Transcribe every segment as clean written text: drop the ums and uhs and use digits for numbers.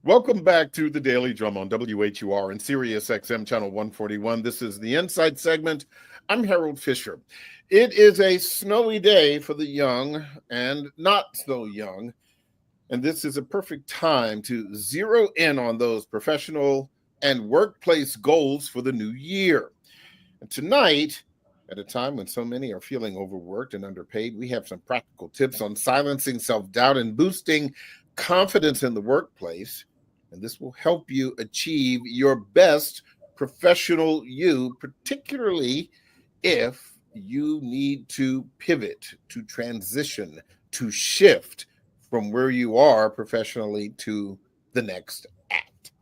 Welcome back to the Daily Drum on WHUR and Sirius XM Channel 141. This is the Inside segment. I'm Harold Fisher. It is a snowy day for the young and not so young, and this is a perfect time to zero in on those professional and workplace goals for the new year. And tonight, at a time when so many are feeling overworked and underpaid, we have some practical tips on silencing self-doubt and boosting confidence in the workplace. And this will help you achieve your best professional you, particularly if you need to pivot, to transition, to shift from where you are professionally to the next act.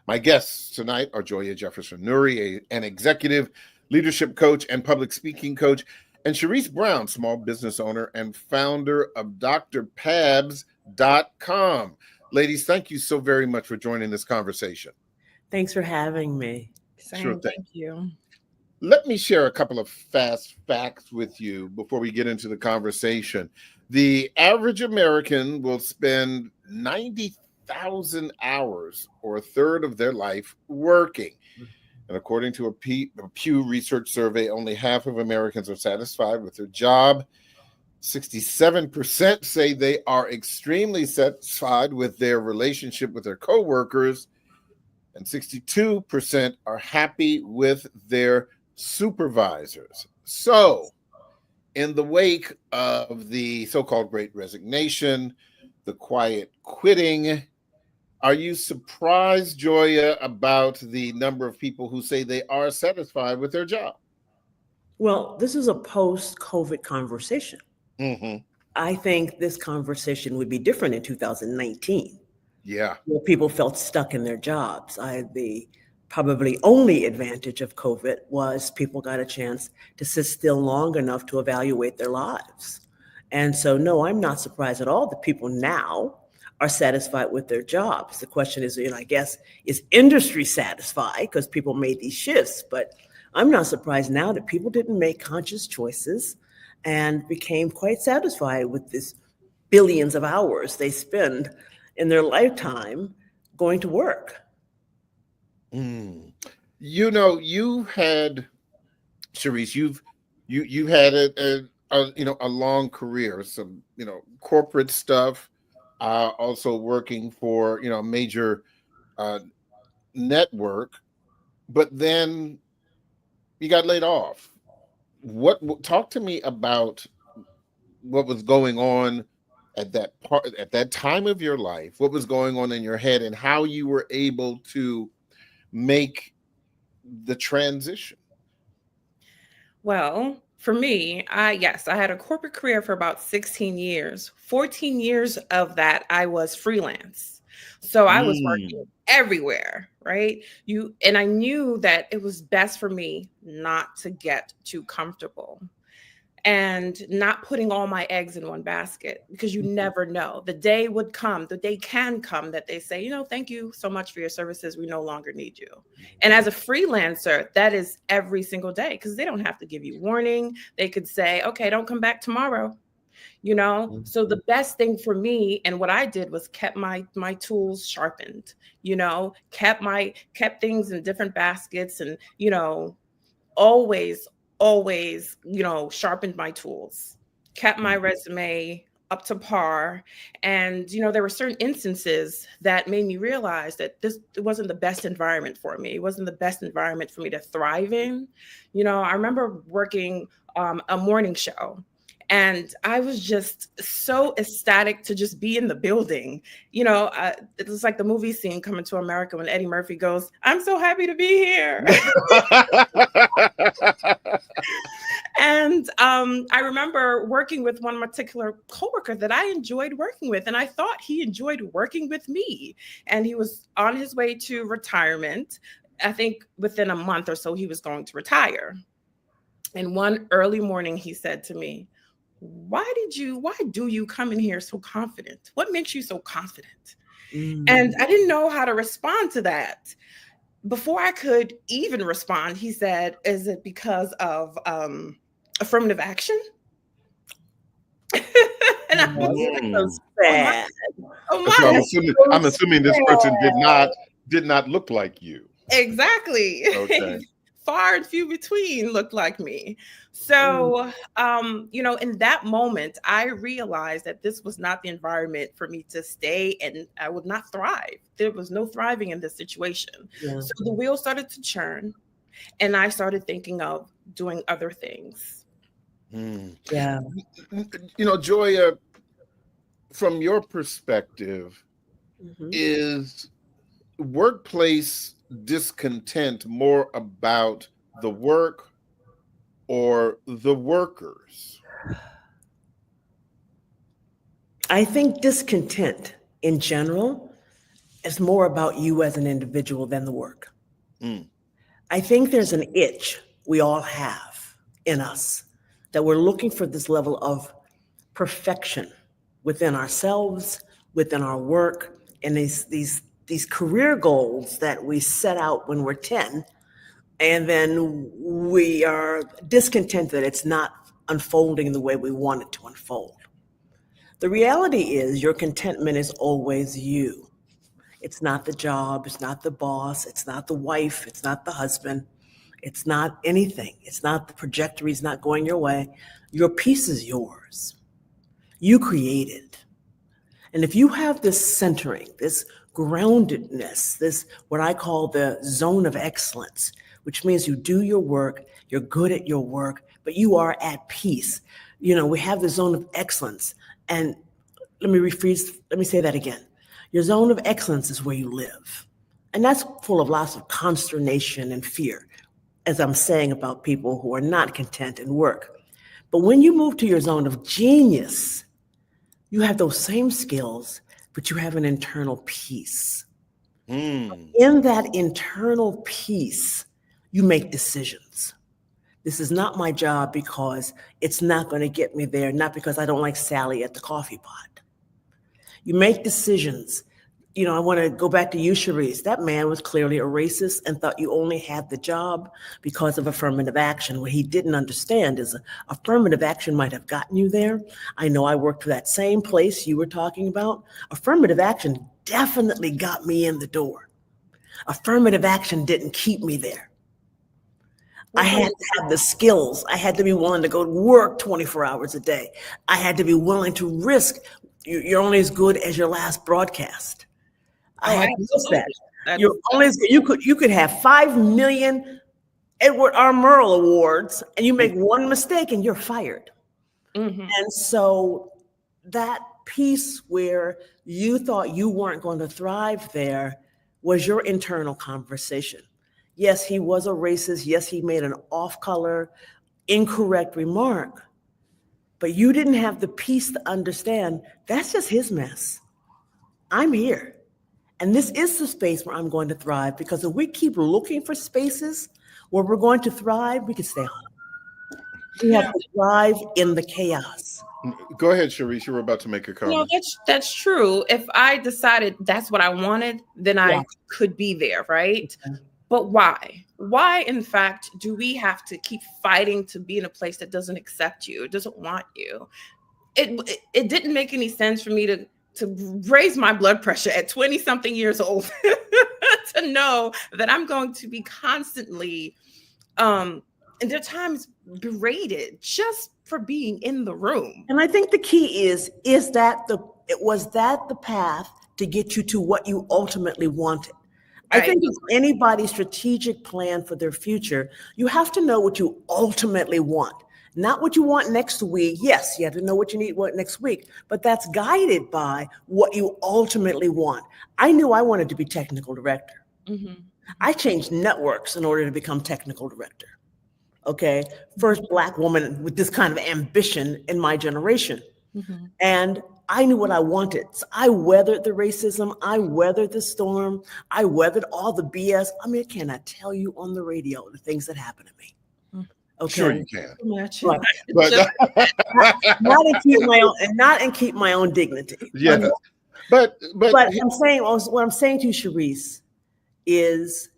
My guests tonight are Joya Jefferson-Nuri, an executive leadership coach and public speaking coach, and Sharice Brown, small business owner and founder of drpabs.com. Ladies, thank you so very much for joining this conversation. Thanks for having me. Sure thing. Thank you. Let me share a couple of fast facts with you before we get into the conversation. The average American will spend 90,000 hours, or a third of their life, working. And according to a Pew Research survey, only half of Americans are satisfied with their job. 67% say they are extremely satisfied with their relationship with their coworkers, and 62% are happy with their supervisors. So, in the wake of the so-called Great Resignation, the quiet quitting, are you surprised, Joya, about the number of people who say they are satisfied with their job? Well, this is a post-COVID conversation. Mm-hmm. I think this conversation would be different in 2019. Yeah. Where people felt stuck in their jobs. The probably only advantage of COVID was people got a chance to sit still long enough to evaluate their lives. And so, no, I'm not surprised at all that people now are satisfied with their jobs. The question is, I guess, is industry satisfied because people made these shifts? But I'm not surprised now that people didn't make conscious choices and became quite satisfied with this billions of hours they spend in their lifetime going to work. You know, you had, Sharice, you've had a long career, some corporate stuff, also working for a major network, but then you got laid off. Talk to me about what was going on at that time of your life, what was going on in your head, and how you were able to make the transition. Well, for me, I had a corporate career for about 16 years. 14 years of that I was freelance. So I was working everywhere, right? And I knew that it was best for me not to get too comfortable and not putting all my eggs in one basket, because you never know. The day can come that they say, thank you so much for your services. We no longer need you. And as a freelancer, that is every single day, because they don't have to give you warning. They could say, okay, don't come back tomorrow. So the best thing for me, and what I did, was kept my tools sharpened, kept things in different baskets, and, always, sharpened my tools, kept my resume up to par. And, there were certain instances that made me realize that it wasn't the best environment for me. It wasn't the best environment for me to thrive in. I remember working a morning show, and I was just so ecstatic to just be in the building. It was like the movie scene Coming to America when Eddie Murphy goes, "I'm so happy to be here." And I remember working with one particular coworker that I enjoyed working with, and I thought he enjoyed working with me. And he was on his way to retirement. I think within a month or so, he was going to retire. And one early morning, he said to me, why do you come in here so confident? What makes you so confident? And I didn't know how to respond to that. Before I could even respond, he said, is it because of affirmative action? And I was So Mm. sad. oh So my, I'm assuming this person did not look like you. exactly. Okay. Far and few between looked like me. Mm. So, in that moment, I realized that this was not the environment for me to stay, and I would not thrive. There was no thriving in this situation. Yeah. So the wheel started to churn, and I started thinking of doing other things. Mm. Yeah. Joya, from your perspective, Mhm. is workplace discontent more about the work or the workers? I think discontent in general is more about you as an individual than the work. Mm. I think there's an itch we all have in us that we're looking for this level of perfection within ourselves, within our work, and these career goals that we set out when we're 10, and then we are discontent that it's not unfolding the way we want it to unfold. The reality is your contentment is always you. It's not the job, it's not the boss, it's not the wife, it's not the husband, it's not anything. It's not the trajectory is not going your way. Your piece is yours. You create it. And if you have this centering, this groundedness, this what I call the zone of excellence, which means you do your work, you're good at your work, but you are at peace. We have the zone of excellence. And let me say that again. Your zone of excellence is where you live. And that's full of lots of consternation and fear, as I'm saying about people who are not content in work. But when you move to your zone of genius, you have those same skills, but you have an internal peace. Mm. In that internal peace, you make decisions. This is not my job because it's not going to get me there, not because I don't like Sally at the coffee pot. You make decisions. I want to go back to you, Cherise. That man was clearly a racist and thought you only had the job because of affirmative action. What he didn't understand is affirmative action might have gotten you there. I know I worked for that same place you were talking about. Affirmative action definitely got me in the door. Affirmative action didn't keep me there. I had to have the skills. I had to be willing to go to work 24 hours a day. I had to be willing to risk. You're only as good as your last broadcast. I had to use that. You're only as good. You could have 5 million Edward R. Murrow awards, and you make one mistake, and you're fired. Mm-hmm. And so that piece where you thought you weren't going to thrive there was your internal conversation. Yes, he was a racist. Yes, he made an off-color, incorrect remark. But you didn't have the peace to understand that's just his mess. I'm here. And this is the space where I'm going to thrive, because if we keep looking for spaces where we're going to thrive, we can stay home. We have to thrive in the chaos. Go ahead, Cherise. You were about to make a comment. No, that's true. If I decided that's what I wanted, then I could be there, right? Okay. But why? Why, in fact, do we have to keep fighting to be in a place that doesn't accept you? It doesn't want you. It didn't make any sense for me to raise my blood pressure at 20-something years old to know that I'm going to be constantly, and there are times berated just for being in the room. And I think the key was that the path to get you to what you ultimately wanted? I think if anybody's strategic plan for their future, you have to know what you ultimately want, not what you want next week. Yes, you have to know what you need next week, but that's guided by what you ultimately want. I knew I wanted to be technical director. Mm-hmm. I changed networks in order to become technical director. Okay, first Black woman with this kind of ambition in my generation. Mm-hmm. And I knew what I wanted. So I weathered the racism. I weathered the storm. I weathered all the BS. I mean, I cannot tell you on the radio the things that happened to me. Okay. Sure you can. But not in keep my own dignity. Yeah. But what I'm saying to you, Cherise, is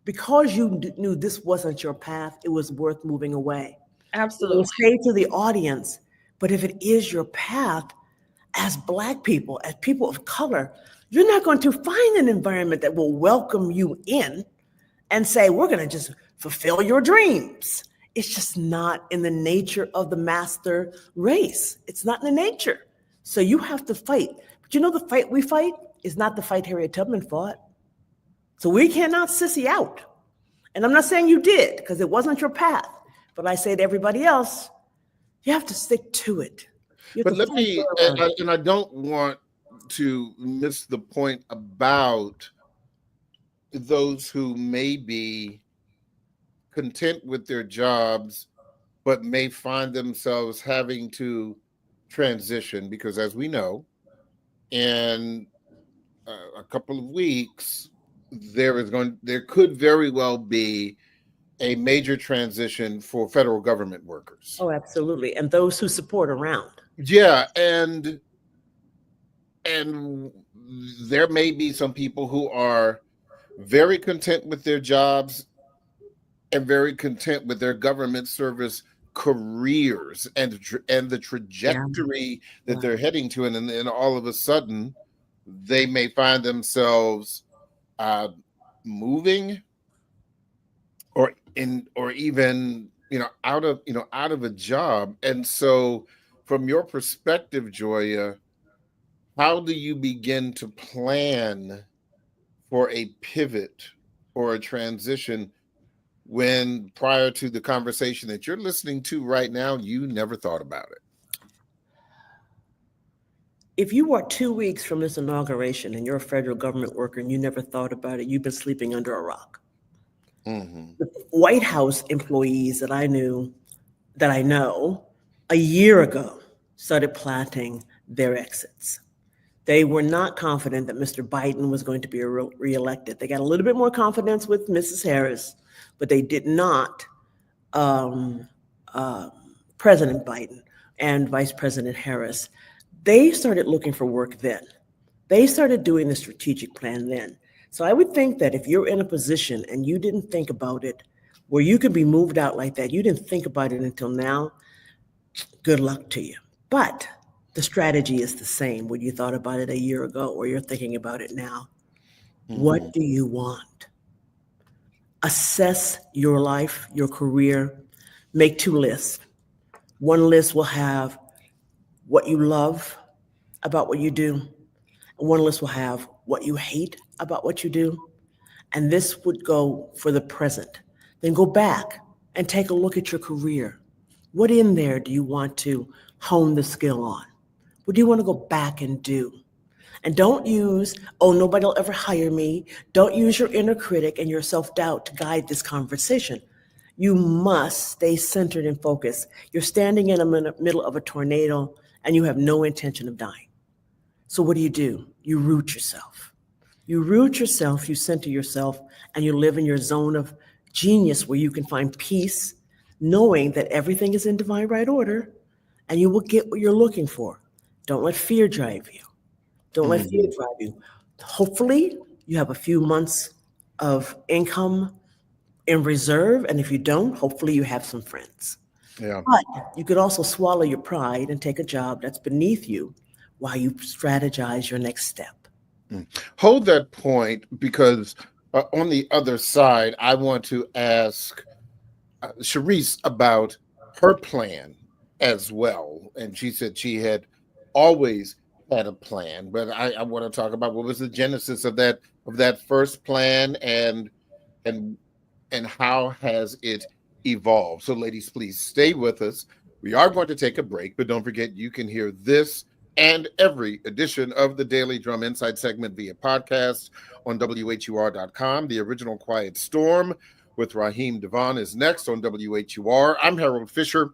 because you knew this wasn't your path, it was worth moving away. Absolutely. Say to the audience, But if it is your path, as Black people, as people of color, you're not going to find an environment that will welcome you in and say, we're going to just fulfill your dreams. It's just not in the nature of the master race. It's not in the nature. So you have to fight. But you know, the fight we fight is not the fight Harriet Tubman fought. So we cannot sissy out. And I'm not saying you did, because it wasn't your path. But I say to everybody else, you have to stick to it. But let me, and I don't want to miss the point about those who may be content with their jobs, but may find themselves having to transition, because as we know, in a couple of weeks, there could very well be a major transition for federal government workers. Oh, absolutely. And those who support around. Yeah, and there may be some people who are very content with their jobs and very content with their government service careers and the trajectory that they're heading to, and then all of a sudden they may find themselves moving or even out of a job. And so from your perspective, Joya, how do you begin to plan for a pivot or a transition when prior to the conversation that you're listening to right now, you never thought about it? If you are 2 weeks from this inauguration and you're a federal government worker and you never thought about it, you've been sleeping under a rock. Mm-hmm. The White House employees that I know a year ago started planting their exits. They were not confident that Mr. Biden was going to be reelected. They got a little bit more confidence with Mrs. Harris, but they did not President Biden and Vice President Harris. They started looking for work then. They started doing the strategic plan then. So I would think that if you're in a position and you didn't think about it, where you could be moved out like that, you didn't think about it until now, good luck to you. But the strategy is the same, whether you thought about it a year ago or you're thinking about it now. Mm-hmm. What do you want? Assess your life, your career, make 2 lists. One list will have what you love about what you do. One list will have what you hate about what you do. And this would go for the present. Then go back and take a look at your career. What in there do you want to hone the skill on? What do you want to go back and do? And don't use, nobody will ever hire me. Don't use your inner critic and your self-doubt to guide this conversation. You must stay centered and focused. You're standing in the middle of a tornado and you have no intention of dying. So what do? You root yourself. You root yourself, you center yourself, and you live in your zone of genius where you can find peace, knowing that everything is in divine right order and you will get what you're looking for. Don't let fear drive you. Don't let fear drive you. Hopefully, you have a few months of income in reserve. And if you don't, hopefully you have some friends. Yeah. But you could also swallow your pride and take a job that's beneath you while you strategize your next step. Hold that point, because on the other side, I want to ask Sharice about her plan as well. And she said she had always had a plan, but I want to talk about what was the genesis of that first plan and how has it evolved. So ladies, please stay with us. We are going to take a break, but don't forget you can hear this and every edition of the Daily Drum Inside segment via podcast on WHUR.com. The Original Quiet Storm with Raheem Devon is next on WHUR. I'm Harold Fisher.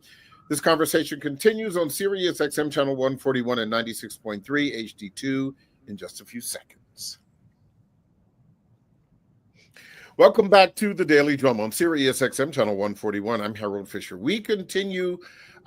This conversation continues on Sirius XM channel 141 and 96.3 HD2 in just a few seconds. Welcome back to the Daily Drum on Sirius XM channel 141. I'm Harold Fisher. We continue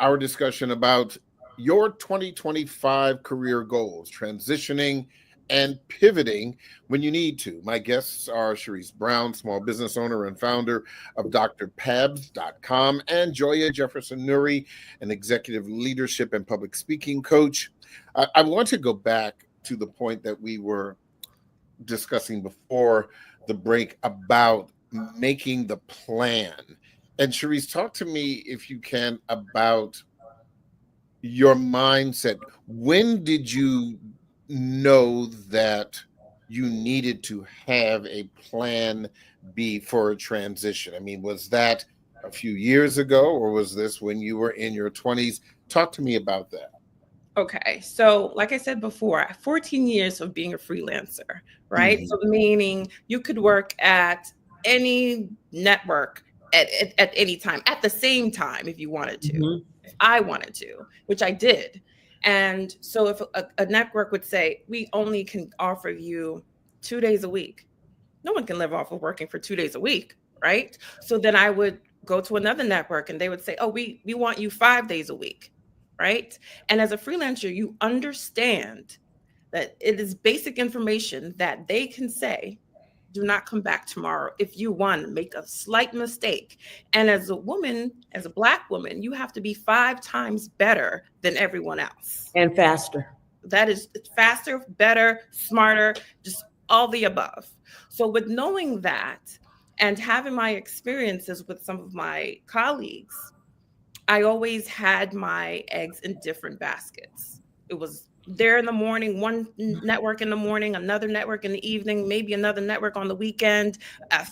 our discussion about your 2025 career goals, transitioning and pivoting when you need to. My guests are Cherise Brown, small business owner and founder of drpabs.com, and Joya Jefferson-Nuri, an executive leadership and public speaking coach. I want to go back to the point that we were discussing before the break about making the plan. And Cherise, talk to me, if you can, about your mindset. When did you know that you needed to have a plan B for a transition? I mean, was that a few years ago, or was this when you were in your 20s? Talk to me about that. Okay. So, like I said before, 14 years of being a freelancer, right? Mhm. So, meaning you could work at any network at any time, at the same time, if you wanted to, Mhm. if I wanted to, which I did. And so, if a network would say, we only can offer you 2 days a week, no one can live off of working for 2 days a week, right? So then I would go to another network and they would say, oh, we want you 5 days a week, right? And as a freelancer, you understand that it is basic information that they can say, do not come back tomorrow if you one make a slight mistake. And as a woman, as a Black woman, you have to be 5 times better than everyone else. And faster. That is faster, better, smarter, just all the above. So with knowing that and having my experiences with some of my colleagues, I always had my eggs in different baskets. It was there in the morning, one network in the morning, another network in the evening, maybe another network on the weekend,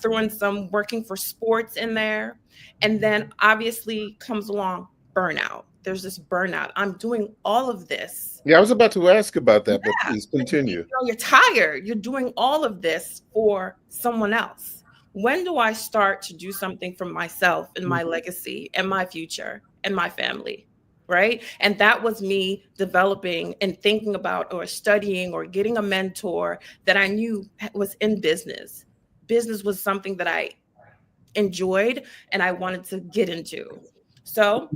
throw in some working for sports in there. And then obviously comes along burnout. There's this burnout. I'm doing all of this. Yeah, I was about to ask about that, but please continue. You're tired. You're doing all of this for someone else. When do I start to do something for myself and my legacy and my future and my family? Right. And that was me developing and thinking about or studying or getting a mentor that I knew was in business. Business was something that I enjoyed and I wanted to get into. So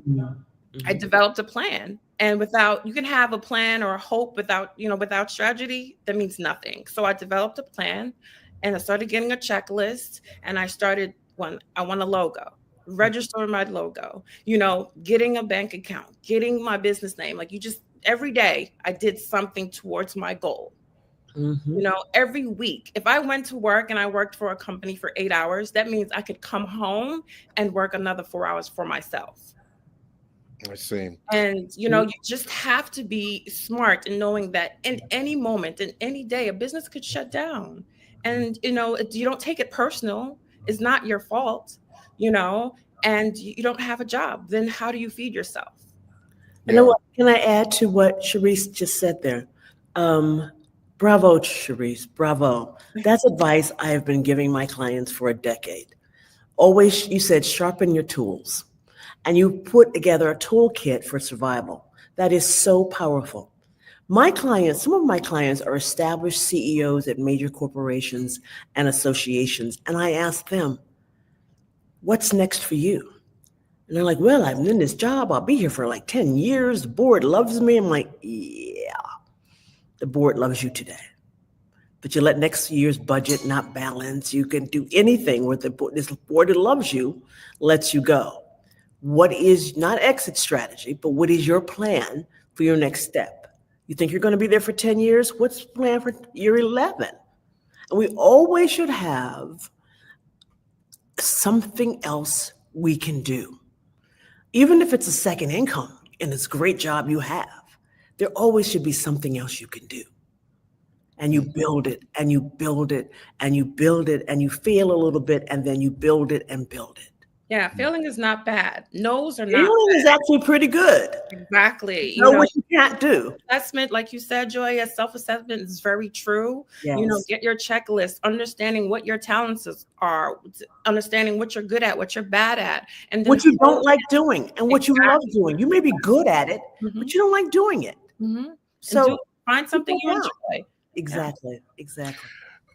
I developed a plan. And without, you can have a plan or a hope without strategy, that means nothing. So I developed a plan and I started getting a checklist and I started I want a logo, register my logo, getting a bank account, getting my business name. Like every day I did something towards my goal. Every week, if I went to work and I worked for a company for 8 hours, that means I could come home and work another 4 hours for myself. I see. And, you just have to be smart in knowing that in any moment, in any day, a business could shut down. And, you don't take it personal. It's not your fault, and you don't have a job. Then how do you feed yourself? You know what? Can I add to what Cherise just said there? Bravo, Cherise. Bravo. That's advice I have been giving my clients for a decade. Always, you said, sharpen your tools. And you put together a toolkit for survival. That is so powerful. Some of my clients are established CEOs at major corporations and associations. And I ask them, what's next for you? And they're like, well, I'm in this job. I'll be here for like 10 years. The board loves me. I'm like, yeah, the board loves you today. But you let next year's budget not balance. You can do anything with this board that loves you, lets you go. What is not exit strategy, but what is your plan for your next step? You think you're going to be there for 10 years? What's the plan for year 11? And we always should have something else we can do. Even if it's a second income and it's a great job you have, there always should be something else you can do. And you build it and you build it and you build it and you fail a little bit and then you build it and build it. Yeah, failing is not bad. No's are not Failing bad. is actually pretty good. Exactly. Know what you can't do. Assessment, like you said, Joya, self-assessment is very true. Yes. Get your checklist, understanding what your talents are, understanding what you're good at, what you're bad at, and then what you don't like doing and what you love doing. You may be good at it, Mhm. but you don't like doing it. Mhm. So find something you enjoy. Exactly.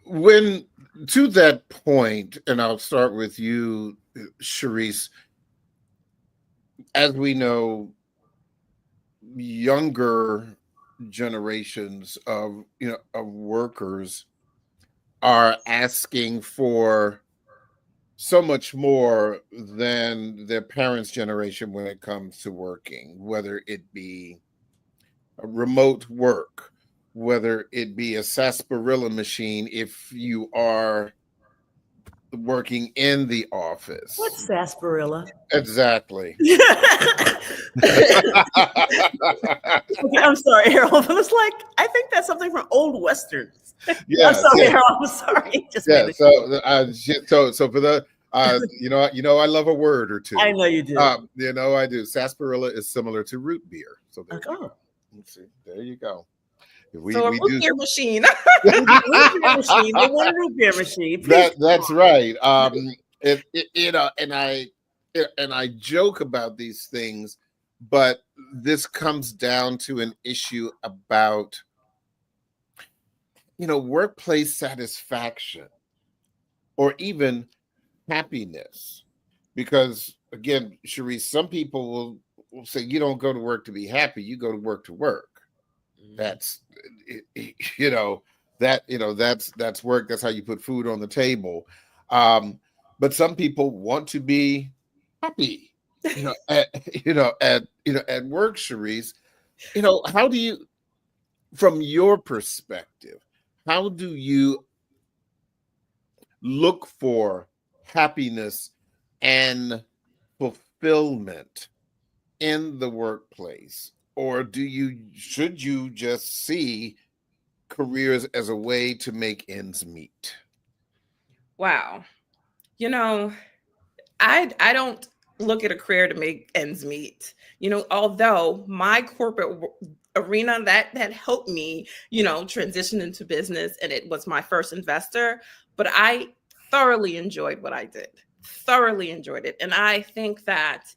When to that point, and I'll start with you, Cherise, as we know, younger generations of of workers are asking for so much more than their parents' generation when it comes to working, whether it be a remote work, whether it be a sarsaparilla machine if you are working in the office. What's sarsaparilla? Exactly. Okay, I'm sorry, Harold. I was like, I think that's something from old westerns. I'm sorry, Yes. Harold. I'm sorry. Just Yeah. made it. So for the I love a word or two. I know you do. I do. Sarsaparilla is similar to root beer. So there you go. Let's see. There you go. So a root beer machine. The one root beer machine. That's right. And I joke about these things, but this comes down to an issue about workplace satisfaction or even happiness. Because again, Cherise, some people will say you don't go to work to be happy, you go to work to work. That's that's work. That's how you put food on the table. But some people want to be happy, at work, Cherise. How do you, from your perspective, how do you look for happiness and fulfillment in the workplace? Or should you just see careers as a way to make ends meet? Wow. I don't look at a career to make ends meet. Although my corporate arena that helped me, transition into business, and it was my first investor, but I thoroughly enjoyed what I did. Thoroughly enjoyed it. And I think that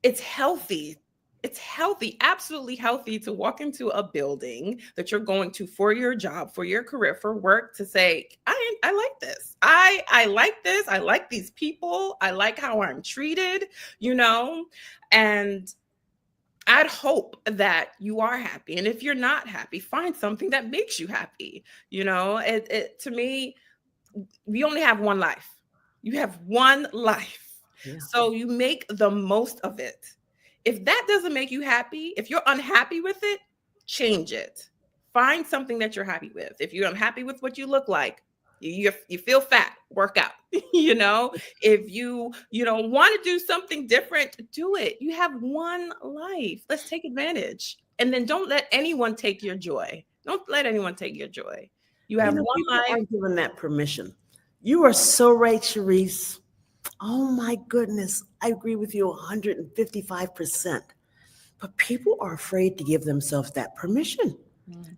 it's healthy. It's healthy, absolutely healthy to walk into a building that you're going to for your job, for your career, for work, to say, I like this. I like this. I like these people. I like how I'm treated, and I'd hope that you are happy. And if you're not happy, find something that makes you happy. To me, we only have one life. You have one life. Yeah. So you make the most of it. If that doesn't make you happy, if you're unhappy with it, change it. Find something that you're happy with. If you're unhappy with what you look like, you feel fat, work out. If you want to do something different, do it. You have one life. Let's take advantage. And then don't let anyone take your joy. Don't let anyone take your joy. You have one life. I'm given that permission. You are so right, Cherise. Oh my goodness. I agree with you 155%. But people are afraid to give themselves that permission.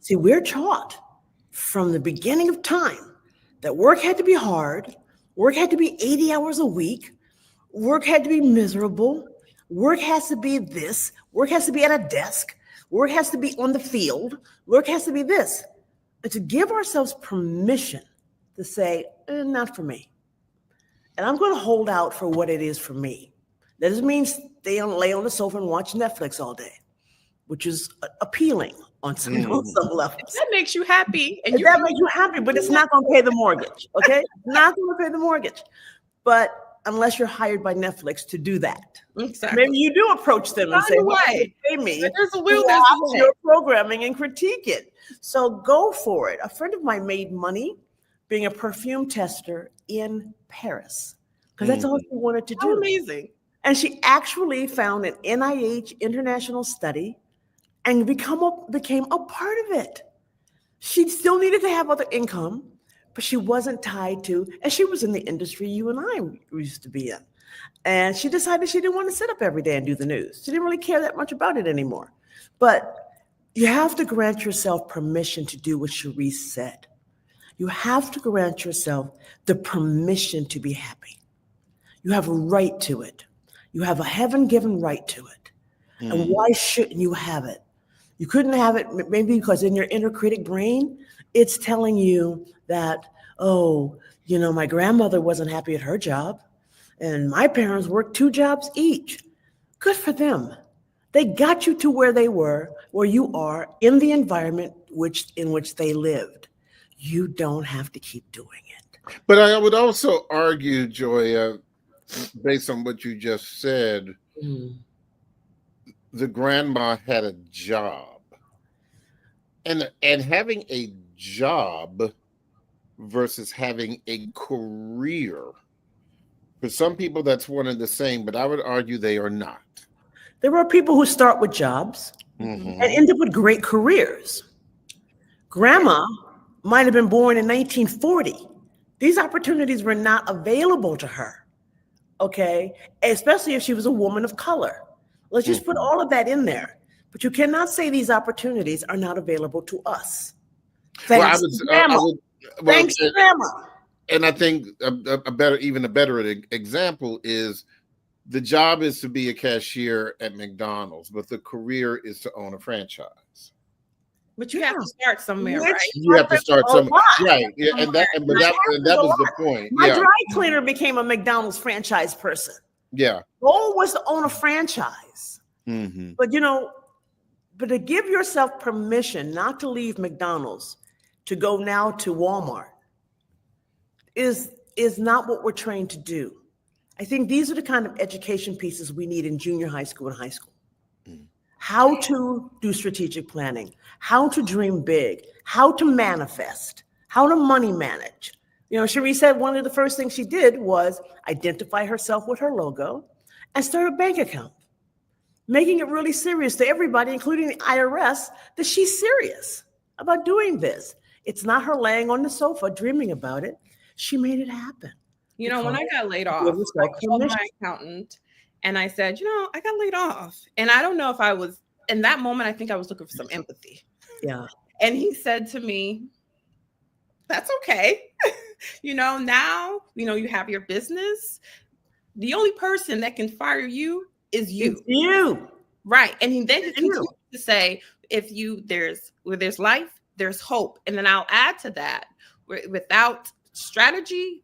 See, we're taught from the beginning of time that work had to be hard, work had to be 80 hours a week, work had to be miserable, work has to be this, work has to be at a desk, work has to be on the field, work has to be this. And to give ourselves permission to say, not for me. And I'm going to hold out for what it is for me. That doesn't mean lay on the sofa and watch Netflix all day, which is appealing on some levels. That makes you happy. And that makes you happy, but it's not going to pay the mortgage, okay? Not going to pay the mortgage. But unless you're hired by Netflix to do that. Exactly. Maybe you do approach them and say, why? Pay me. There's a will, there's a way. Your programming and critique it. So go for it. A friend of mine made money being a perfume tester in Paris, because that's all she wanted to do. Amazing. And she actually found an NIH international study and became a part of it. She still needed to have other income, but she wasn't tied to, and she was in the industry you and I used to be in. And she decided she didn't want to sit up every day and do the news. She didn't really care that much about it anymore. But you have to grant yourself permission to do what Cherise said. You have to grant yourself the permission to be happy. You have a right to it. You have a heaven-given right to it. And why shouldn't you have it? You couldn't have it maybe because in your inner critic brain, it's telling you that, my grandmother wasn't happy at her job, and my parents worked 2 jobs each. Good for them. They got you to where you are in the environment in which they lived. You don't have to keep doing it. But I would also argue, Joya, based on what you just said, the grandma had a job. And having a job versus having a career, for some people that's one and the same, but I would argue they are not. There are people who start with jobs and end up with great careers. Grandma might have been born in 1940. These opportunities were not available to her, okay? Especially if she was a woman of color. Let's just put all of that in there. But you cannot say these opportunities are not available to us. Thanks to Grandma. Thanks to Grandma. And I think a better example is the job is to be a cashier at McDonald's, but the career is to own a franchise. But you have to start somewhere, right? You have to start somewhere, right? Yeah, and that was the point. My dry cleaner became a McDonald's franchise person. Yeah, goal was to own a franchise. But but to give yourself permission not to leave McDonald's to go now to Walmart is not what we're trained to do. I think these are the kind of education pieces we need in junior high school and high school. How to do strategic planning, how to dream big, how to manifest, how to money manage. Cherie said one of the first things she did was identify herself with her logo and start a bank account, making it really serious to everybody, including the IRS, that she's serious about doing this. It's not her laying on the sofa dreaming about it. She made it happen. When I got laid off, I called my accountant and I said, I got laid off. And I don't know if I was, in that moment, I think I was looking for some empathy. Yeah. And he said to me, that's okay. Now, you have your business. The only person that can fire you is you. It's you. Right. And he continued to say, where there's life, there's hope. And then I'll add to that, without strategy,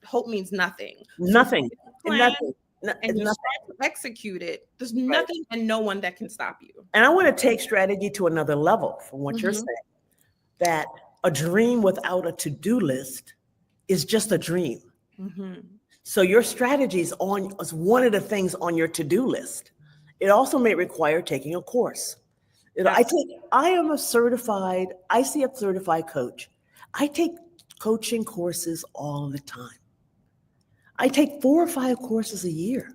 hope means nothing. Nothing. Nothing. And you start to execute it. There's nothing and no one that can stop you. And I want to take strategy to another level from what you're saying, that a dream without a to-do list is just a dream. So your strategy is one of the things on your to-do list. It also may require taking a course. I am a certified ICF certified coach. I take coaching courses all the time. I take 4 or 5 courses a year,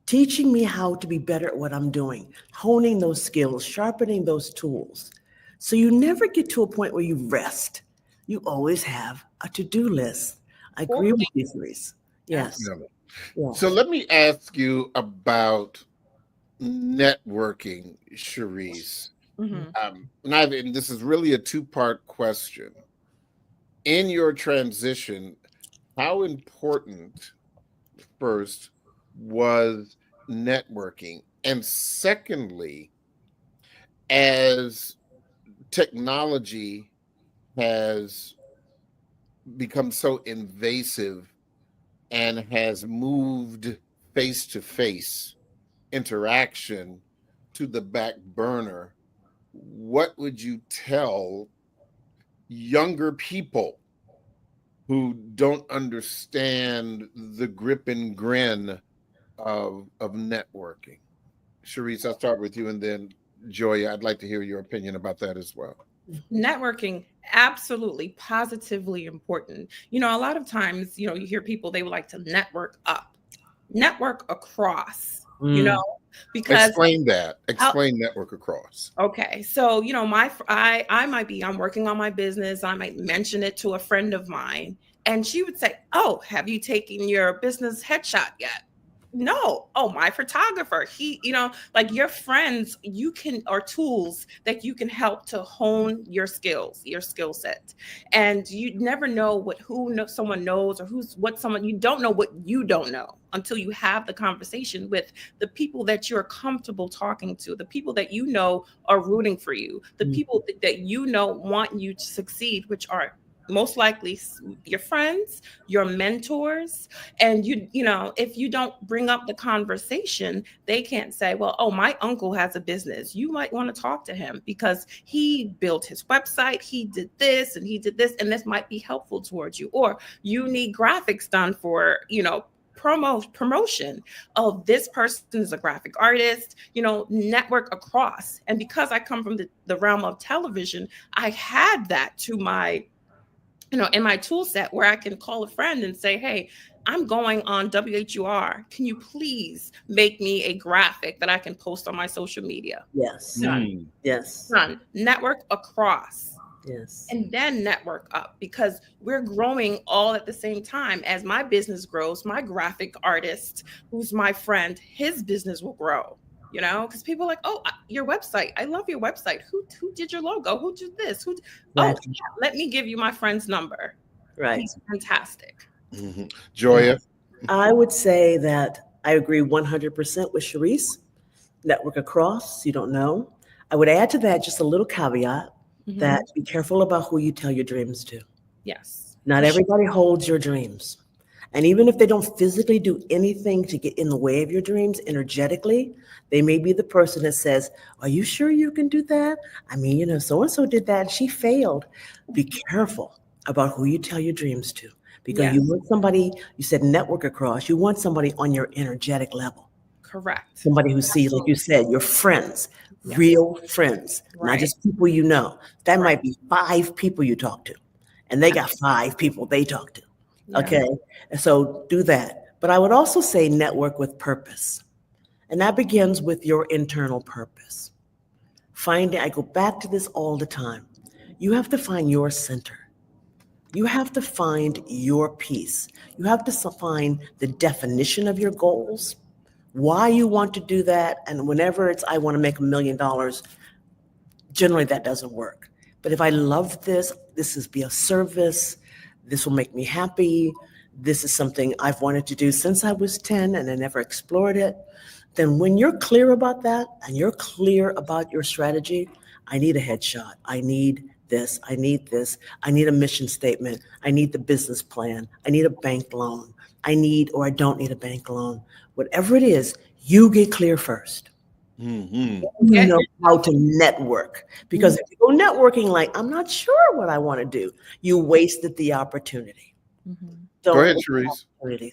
teaching me how to be better at what I'm doing, honing those skills, sharpening those tools. So you never get to a point where you rest. You always have a to-do list. I agree with you, Reese. Yes. Yeah. So let me ask you about networking, Cherise. And this is really a 2-part question. In your transition, how important first was networking? And secondly, as technology has become so invasive and has moved face-to-face interaction to the back burner, what would you tell younger people who don't understand the grip and grin of networking? Cherise, I'll start with you, and then Joya, I'd like to hear your opinion about that as well. Networking, absolutely, positively important. A lot of times, you hear people, they would like to network up, network across, because explain network across. Okay. So, I'm working on my business. I might mention it to a friend of mine and she would say, oh, have you taken your business headshot yet? No. Oh, my photographer, like your friends, or tools that you can help to hone your skills, your skill set. And you never know someone knows, or you don't know what you don't know until you have the conversation with the people that you're comfortable talking to, the people that are rooting for you, the people that want you to succeed, which are most likely your friends, your mentors, and if you don't bring up the conversation, they can't say, well, oh, my uncle has a business. You might want to talk to him because he built his website, he did this, and this might be helpful towards you. Or you need graphics done for, promotion of this person is a graphic artist, network across. And because I come from the realm of television, I had that to my, in my tool set where I can call a friend and say, hey, I'm going on WHUR. Can you please make me a graphic that I can post on my social media? Yes. Done. Yes. Done. Network across. Yes. And then network up, because we're growing all at the same time. As my business grows, my graphic artist, who's my friend, his business will grow, because people are like, oh, your website. I love your website. Who did your logo? Who did this? Right. Oh, yeah, let me give you my friend's number. Right. He's fantastic. Mm-hmm. Joya? I would say that I agree 100% with Sharice. Network across, you don't know. I would add to that just a little caveat. Mm-hmm. That be careful about who you tell your dreams to. Yes. Not everybody holds your dreams. And even if they don't physically do anything to get in the way of your dreams energetically, they may be the person that says, are you sure you can do that? I mean, so-and-so did that and she failed. Be careful about who you tell your dreams to, because you want somebody, you said network across, you want somebody on your energetic level. Correct. Somebody who sees, like you said, your friends. Yes. Real friends, right. Not just people you know. That might be 5 people you talk to, and they got 5 people they talk to. Yeah. Okay, and so do that. But I would also say network with purpose, and that begins with your internal purpose. I go back to this all the time. You have to find your center. You have to find your peace. You have to find the definition of your goals. Why you want to do that, and whenever it's I want to make $1 million, generally that doesn't work. But if I love this is be a service, this will make me happy, this is something I've wanted to do since I was 10 and I never explored it, then when you're clear about that and you're clear about your strategy, I need a headshot, I need this, I need a mission statement, I need the business plan, I need a bank loan, I don't need a bank loan. Whatever it is, you get clear first. Mm-hmm. You know how to network. Because if you go networking like, I'm not sure what I want to do, you wasted the opportunity. Mm-hmm. Go ahead, Sharice.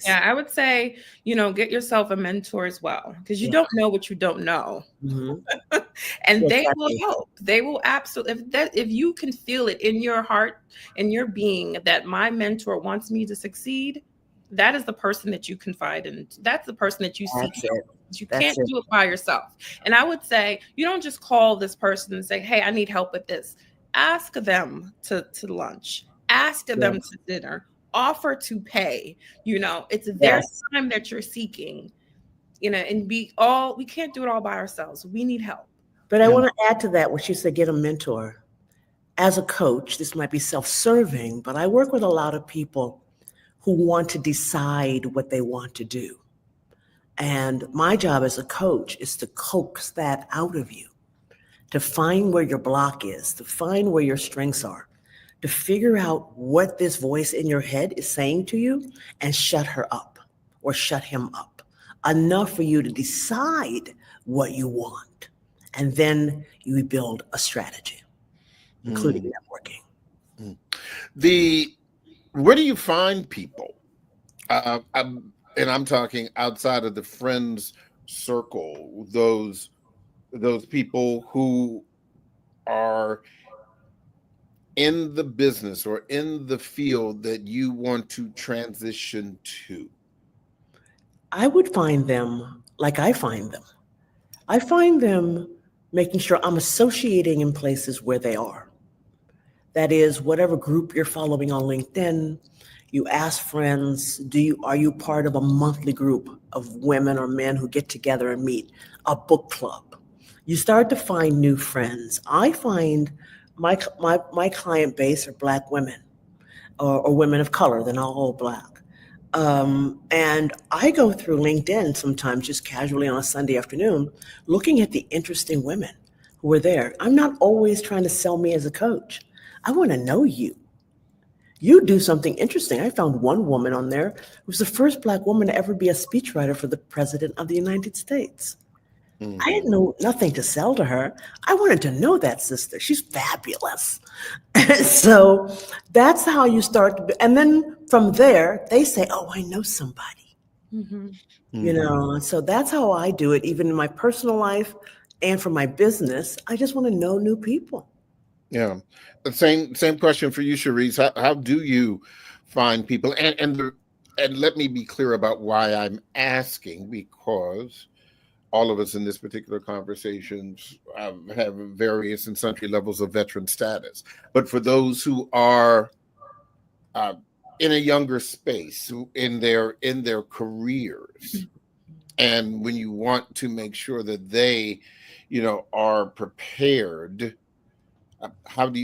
Yeah, I would say, get yourself a mentor as well, because you don't know what you don't know. Mm-hmm. And they will help. They will absolutely, if you can feel it in your heart and your being that my mentor wants me to succeed, that is the person that you confide in. That's the person that you seek. You can't do it by yourself. And I would say, you don't just call this person and say, hey, I need help with this. Ask them to lunch. Ask them to dinner. Offer to pay. It's their time that you're seeking. And we can't do it all by ourselves. We need help. But I want to add to that what you said, get a mentor. As a coach, this might be self-serving, but I work with a lot of people who want to decide what they want to do. And my job as a coach is to coax that out of you, to find where your block is, to find where your strengths are, to figure out what this voice in your head is saying to you and shut her up or shut him up enough for you to decide what you want. And then you build a strategy, including networking. Where do you find people? And I'm talking outside of the friends circle, those people who are in the business or in the field that you want to transition to. I would find them like I find them. I find them making sure I'm associating in places where they are. That is, whatever group you're following on LinkedIn, you ask friends, are you part of a monthly group of women or men who get together and meet? A book club. You start to find new friends. I find my client base are Black women or women of color. They're not all Black. And I go through LinkedIn sometimes just casually on a Sunday afternoon, looking at the interesting women who are there. I'm not always trying to sell me as a coach. I want to know you. you do something interesting. I found one woman on there who was the first Black woman to ever be a speechwriter for the President of the United States. Mhm. I had nothing to sell to her. I wanted to know that sister. She's fabulous. So that's how you start. And then from there, they say, oh, I know somebody. Mhm. So that's how I do it, even in my personal life and for my business. I just want to know new people. Yeah. The same question for you, Cherise. How do you find people? And let me be clear about why I'm asking, because all of us in this particular conversation have various and sundry levels of veteran status. But for those who are in a younger space, in their careers, and when you want to make sure that they, are prepared, how do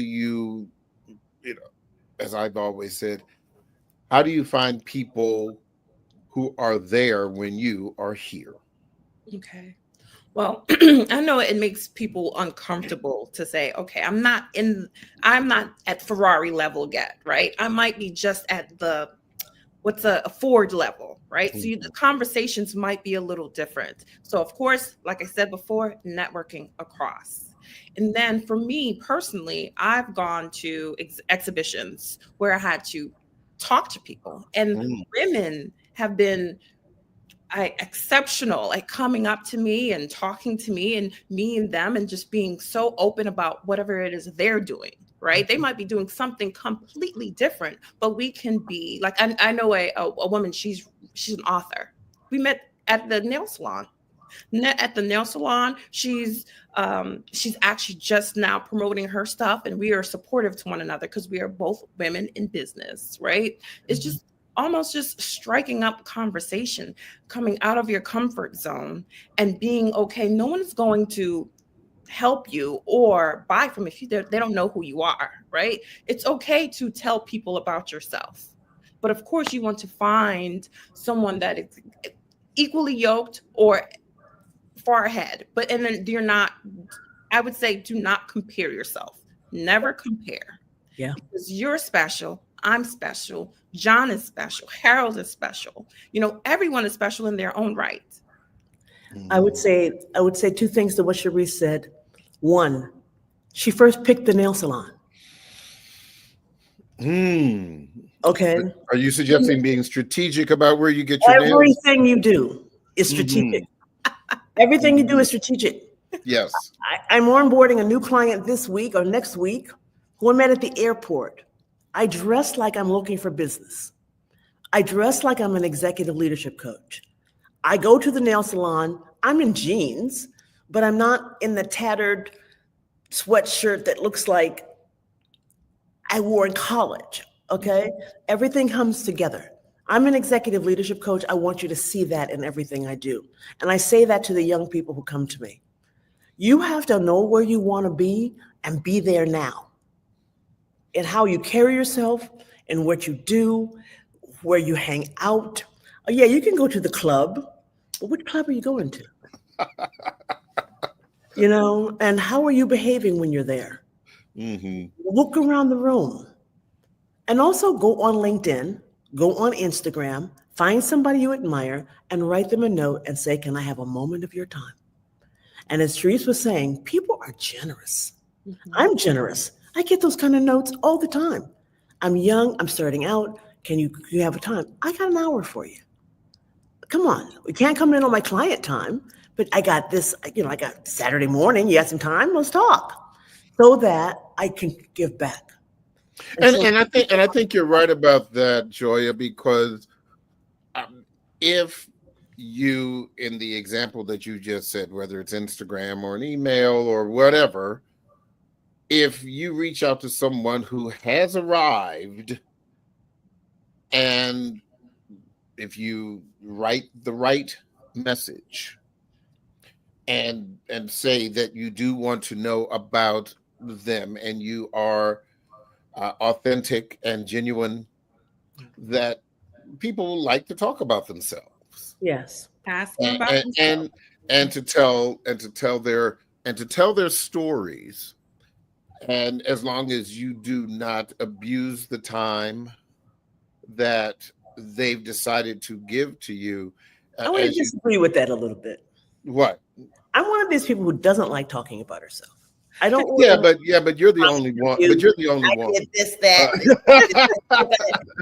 you, as I've always said, how do you find people who are there when you are here? Okay. Well, I know it makes people uncomfortable to say, okay, I'm not at Ferrari level yet, right? I might be just at what's a Ford level, right? So the conversations might be a little different. So of course, like I said before, networking across. And then for me personally, I've gone to exhibitions where I had to talk to people, and women have been exceptional at coming up to me and talking to me, and me and them, and just being so open about whatever it is they're doing. Right? They might be doing something completely different, but we can be like, I know a woman. She's an author. We met at the nail salon. She's actually just now promoting her stuff, and we are supportive to one another because we are both women in business. Right? It's just almost just striking up conversation, coming out of your comfort zone, and being okay. No one is going to help you or buy from if they don't know who you are, right? It's okay to tell people about yourself, but of course you want to find someone that is equally yoked or far ahead. And then I would say, do not compare yourself. Never compare. Yeah. Because you're special. I'm special. John is special. Harold is special. Everyone is special in their own right. I would say two things to what Cherise said. One, she first picked the nail salon. Okay. Are you suggesting being strategic about where you get your nails? Everything you do is strategic. Everything you do is strategic. Yes. I'm onboarding a new client this week or next week who I met at the airport. I dress like I'm looking for business. I dress like I'm an executive leadership coach. I go to the nail salon. I'm in jeans, but I'm not in the tattered sweatshirt that looks like I wore in college. Okay. Everything comes together. I'm an executive leadership coach. I want you to see that in everything I do. And I say that to the young people who come to me. You have to know where you want to be and be there now. And how you carry yourself and what you do, where you hang out. Oh, yeah, you can go to the club, but which club are you going to? And how are you behaving when you're there? Look around the room. And also go on LinkedIn, go on Instagram, find somebody you admire and write them a note and say, can I have a moment of your time? And as Therese was saying, people are generous. I'm generous. I get those kind of notes all the time. I'm young, I'm starting out. Can you have a time? I got an hour for you. Come on. We can't come in on my client time, but I got this, I got Saturday morning. You got some time? Let's talk so that I can give back. And I think you're right about that, Joya, because if you, in the example that you just said, whether it's Instagram or an email or whatever, if you reach out to someone who has arrived, and if you write the right message and say that you do want to know about them and you are authentic and genuine, that people like to talk about themselves. Yes. Ask them about and to tell their stories. And as long as you do not abuse the time that they've decided to give to you, I want to disagree with that a little bit. What? I'm one of these people who doesn't like talking about herself. I don't. But you're the only one. But you're the only one. I did this,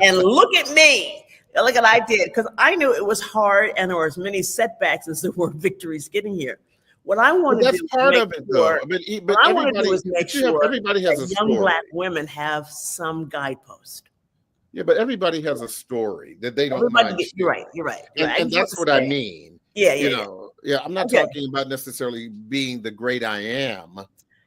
and look at me. Look at what I did, because I knew it was hard, and there were as many setbacks as there were victories getting here. What I want to do, that's part of it, though. I mean, but what I want to do is make sure everybody has a young story. Black women have some guidepost. Yeah, but everybody has a story that they don't mind. You're right. And that's what I mean. Yeah. I'm not talking about necessarily being the great I am.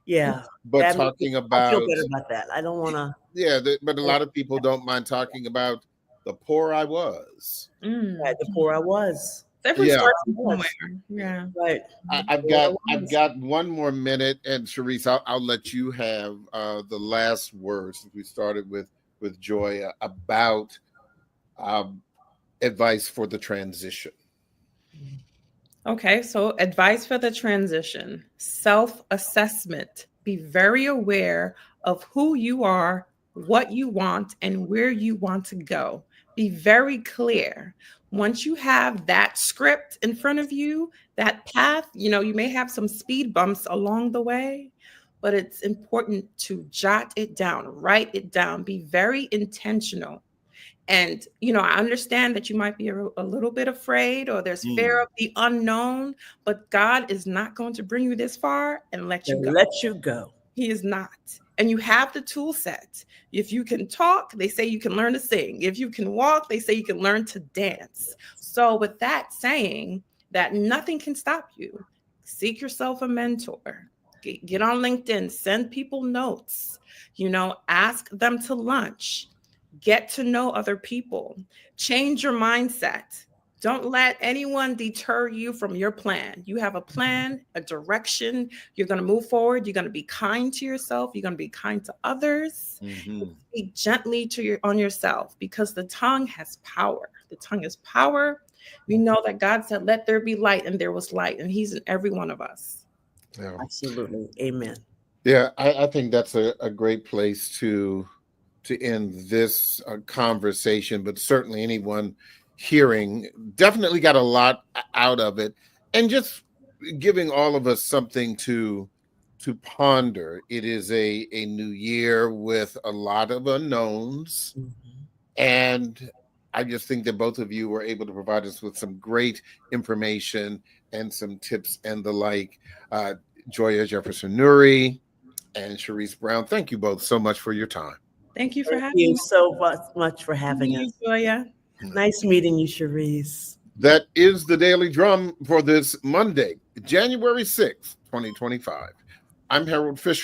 Yeah. But talking about. I feel better about that. I don't want to. Yeah, but a lot of people don't mind talking about the poor I was. Right, the poor I was. Starts somewhere. Yeah. Right. I've got one more minute, and Sharice, I'll let you have the last words. We started with Joy about advice for the transition. Okay, so advice for the transition: self-assessment. Be very aware of who you are, what you want, and where you want to go. Be very clear. Once you have that script in front of you, that path, you may have some speed bumps along the way, but it's important to jot it down, write it down, be very intentional. And, I understand that you might be a little bit afraid, or there's fear of the unknown, but God is not going to bring you this far and let you go. He is not. And you have the tool set. If you can talk, they say you can learn to sing. If you can walk, they say you can learn to dance. So with that saying, that nothing can stop you. Seek yourself a mentor. Get on LinkedIn, send people notes, ask them to lunch, get to know other people, change your mindset. Don't let anyone deter you from your plan. You have a plan, a direction. You're going to move forward. You're going to be kind to yourself. You're going to be kind to others. Speak gently on yourself, because the tongue has power. The tongue is power. We know that God said, "Let there be light," and there was light, and He's in every one of us. Yeah. Absolutely. Amen. Yeah, I think that's a great place to end this conversation, but certainly anyone hearing definitely got a lot out of it, and just giving all of us something to ponder. It is a new year with a lot of unknowns, and I just think that both of you were able to provide us with some great information and some tips and the like. Joya Jefferson-Nuri and Sharice Brown, thank you both so much for your time. Thank you for having me. Thank you so much for having us. Joya. Nice meeting you, Sharice. That is the Daily Drum for this Monday, January 6th, 2025. I'm Harold Fisher.